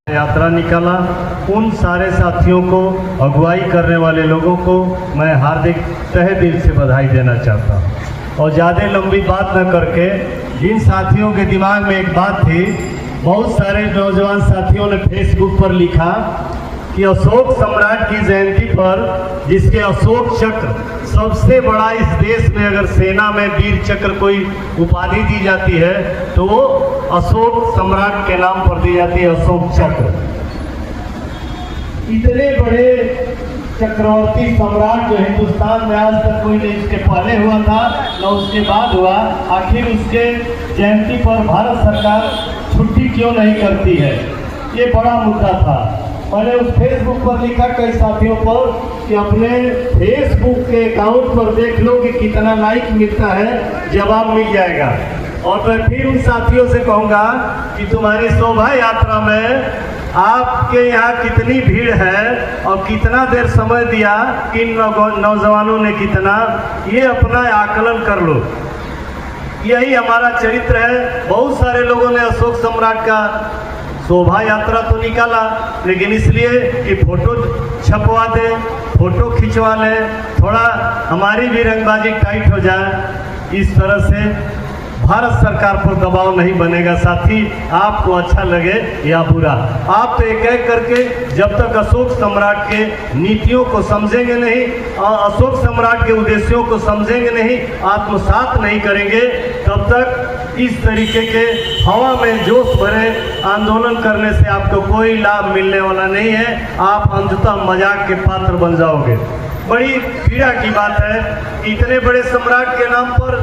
यात्रा निकाला। उन सारे साथियों को, अगुवाई करने वाले लोगों को मैं हार्दिक तहे दिल से बधाई देना चाहता हूँ। और ज़्यादा लंबी बात न करके, जिन साथियों के दिमाग में एक बात थी, बहुत सारे नौजवान साथियों ने फेसबुक पर लिखा कि अशोक सम्राट की जयंती पर, जिसके अशोक चक्र सबसे बड़ा इस देश में, अगर सेना में वीर चक्र कोई उपाधि दी जाती है तो वो अशोक सम्राट के नाम पर दी जाती है, अशोक चक्र। इतने बड़े चक्रवर्ती सम्राट जो हिंदुस्तान में आज तक कोई नहीं इसके पहले हुआ था न उसके बाद हुआ, आखिर उसके जयंती पर भारत सरकार छुट्टी क्यों नहीं करती है, ये बड़ा मुद्दा था। मैंने उस फेसबुक पर लिखा कई साथियों पर कि अपने फेसबुक के अकाउंट पर देख लो कि कितना लाइक मिलता है, जवाब मिल जाएगा। और मैं फिर उन साथियों से कहूँगा कि तुम्हारी शोभा यात्रा में आपके यहाँ कितनी भीड़ है और कितना देर समय दिया, किन नौजवानों ने कितना, ये अपना आकलन कर लो। यही हमारा चरित्र है। बहुत सारे लोगों ने अशोक सम्राट का शोभा यात्रा तो निकाला, लेकिन इसलिए कि फोटो छपवा दे, फोटो खिंचवा ले, थोड़ा हमारी भी रंगबाजी टाइट हो जाए, इस तरह से भारत सरकार पर दबाव नहीं बनेगा। साथी, आपको अच्छा लगे या बुरा, आप तो एक एक करके जब तक अशोक सम्राट के नीतियों को समझेंगे नहीं और अशोक सम्राट के उद्देश्यों को समझेंगे नहीं, आत्मसात नहीं करेंगे, तब तक इस तरीके के हवा में जोश भरे आंदोलन करने से आपको कोई लाभ मिलने वाला नहीं है। आप अंततः मजाक के पात्र बन जाओगे। बड़ी पीड़ा की बात है, इतने बड़े सम्राट के नाम पर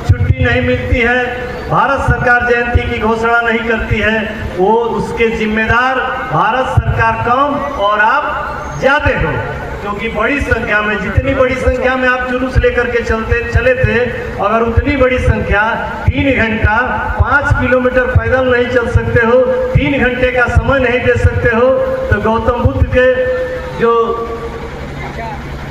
छुट्टी नहीं मिलती है, भारत सरकार जयंती की घोषणा नहीं करती है, वो उसके जिम्मेदार भारत सरकार कम और आप ज्यादा हो। क्योंकि बड़ी संख्या में, जितनी बड़ी संख्या में आप जुलूस लेकर के चले थे, अगर उतनी बड़ी संख्या 3 घंटा 5 किलोमीटर पैदल नहीं चल सकते हो, 3 घंटे का समय नहीं दे सकते हो, तो गौतम बुद्ध के जो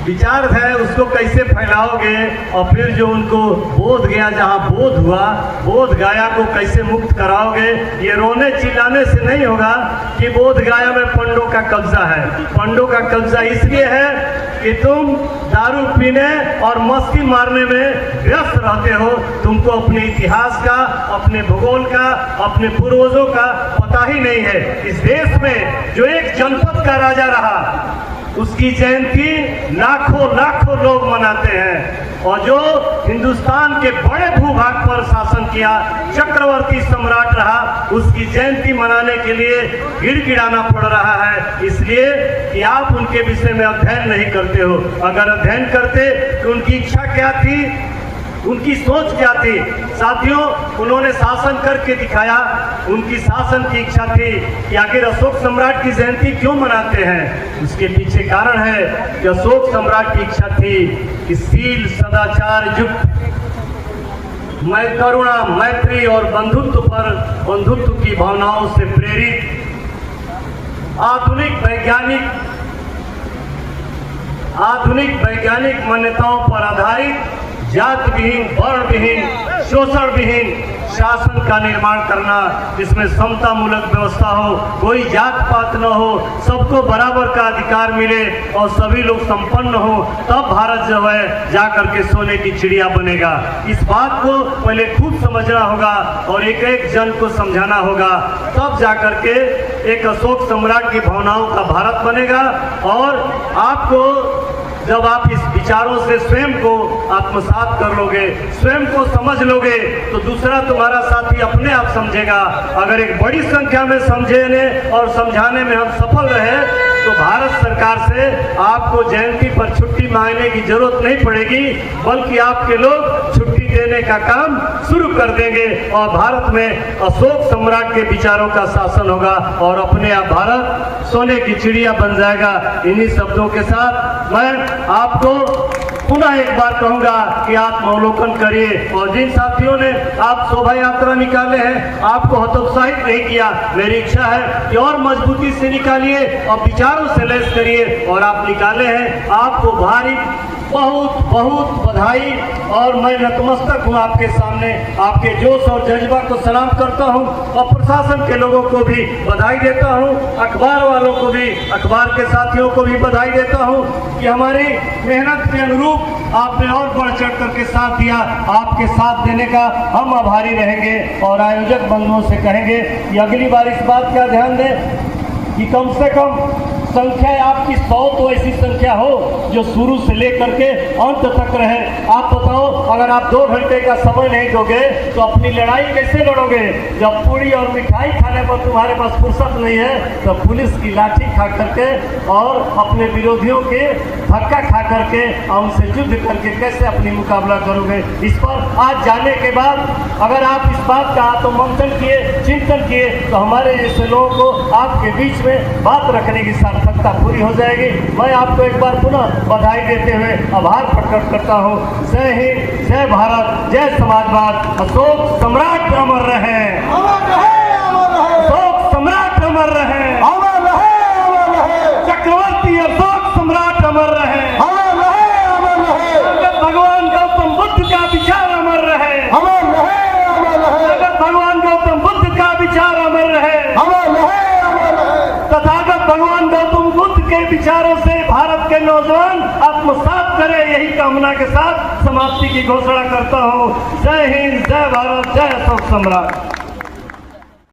विचार है उसको कैसे फैलाओगे? और फिर जो उनको बोध गया, जहाँ बोध हुआ, बोध गया को कैसे मुक्त कराओगे? ये रोने चिल्लाने से नहीं होगा कि बोध गया में पंडों का कब्जा है। पंडों का कब्जा इसलिए है कि तुम दारू पीने और मस्ती मारने में व्यस्त रहते हो। तुमको अपने इतिहास का, अपने भूगोल का, अपने पूर्वजों का पता ही नहीं है। इस देश में जो एक जनपद का राजा रहा, उसकी जयंती लाखों लोग मनाते हैं। और जो हिंदुस्तान के बड़े भूभाग पर शासन किया, चक्रवर्ती सम्राट रहा, उसकी जयंती मनाने के लिए गिड़गिड़ाना पड़ रहा है, इसलिए कि आप उनके विषय में अध्ययन नहीं करते हो। अगर अध्ययन करते तो उनकी इच्छा क्या थी, उनकी सोच क्या थी? साथियों, उन्होंने शासन करके दिखाया। उनकी शासन की इच्छा थी कि आखिर अशोक सम्राट की जयंती क्यों मनाते हैं? उसके पीछे कारण है कि अशोक सम्राट की इच्छा थी कि शील सदाचार युक्त, मैं करुणा, मैत्री और बंधुत्व की भावनाओं से प्रेरित आधुनिक वैज्ञानिक मान्यताओं पर आधारित, जात विहीन, वर्ण विहीन, शोषण विहीन शासन का निर्माण करना, जिसमें समता मूलक व्यवस्था हो, कोई जात पात न हो, सबको बराबर का अधिकार मिले और सभी लोग संपन्न हो, तब भारत जो है जाकर के सोने की चिड़िया बनेगा। इस बात को पहले खुद समझना होगा और एक एक जन को समझाना होगा, तब जाकर के एक अशोक सम्राट की भावनाओं का भारत बनेगा। और आपको, जब आप इस विचारों से स्वयं को आत्मसात कर लोगे, स्वयं को समझ लोगे, तो दूसरा तुम्हारा साथी अपने आप समझेगा। अगर एक बड़ी संख्या में समझने और समझाने में हम सफल रहे तो भारत सरकार से आपको जयंती पर छुट्टी मांगने की जरूरत नहीं पड़ेगी, बल्कि आपके लोग छुट्टी देने का काम शुरू कर देंगे और भारत में अशोक सम्राट के विचारों का शासन होगा और अपने आप भारत सोने की चिड़िया बन जाएगा। इन्हीं शब्दों के साथ मैं आपको पुनः एक बार कहूंगा कि आत्मावलोकन करिए। और जिन साथियों ने आप शोभा यात्रा निकाले हैं, आपको हतोत्साहित नहीं किया, मेरी इच्छा है कि और मजबूती से निकालिए और विचारों से लैस करिए। और आप निकाले हैं, आपको भारी बहुत बहुत बधाई। और मैं नतमस्तक हूँ आपके सामने, आपके जोश और जज्बा को सलाम करता हूँ और प्रशासन के लोगों को भी बधाई देता हूँ, अखबार वालों को भी, अखबार के साथियों को भी बधाई देता हूँ कि हमारी मेहनत के अनुरूप आपने और बढ़ चढ़ करके साथ दिया। आपके साथ देने का हम आभारी रहेंगे और आयोजक बंधुओं से कहेंगे कि अगली बार इस बात का ध्यान दें कि कम से कम संख्या आपकी 100 तो ऐसी संख्या हो जो शुरू से लेकर के अंत तक रहे। आप बताओ, अगर आप 2 घंटे का समय नहीं दोगे तो अपनी लड़ाई कैसे लड़ोगे? जब पूरी और मिठाई खाने पर तुम्हारे पास फुर्सत नहीं है तो पुलिस की लाठी खा करके और अपने विरोधियों के धक्का खा करके और उनसे युद्ध करके कैसे अपनी मुकाबला करोगे? इस पर आज जाने के बाद अगर आप इस बात का आत्ममंथन किए, चिंतन किए तो हमारे जैसे लोगों को आपके बीच में बात रखने की सार्थकता पूरी हो जाएगी। मैं आपको एक बार पुनः बधाई देते हुए आभार प्रकट करता हूँ। जय हिंद, जय भारत, जय समाजवाद। अशोक सम्राट अमर रहे, अशोक सम्राट अमर रहे, चक्रवर्ती अशोक सम्राट अमर रहे, भगवान गौतम बुद्ध का विचार अमर रहे, भगवान गौतम बुद्ध का विचार अमर रहे, तथागत भगवान गौतम बुद्ध के विचारों से भारत के नौजवान आत्मसात करें, यही कामना के साथ समाप्ति की घोषणा करता हूँ। जय हिंद, जय भारत, जय अशोक सम्राट।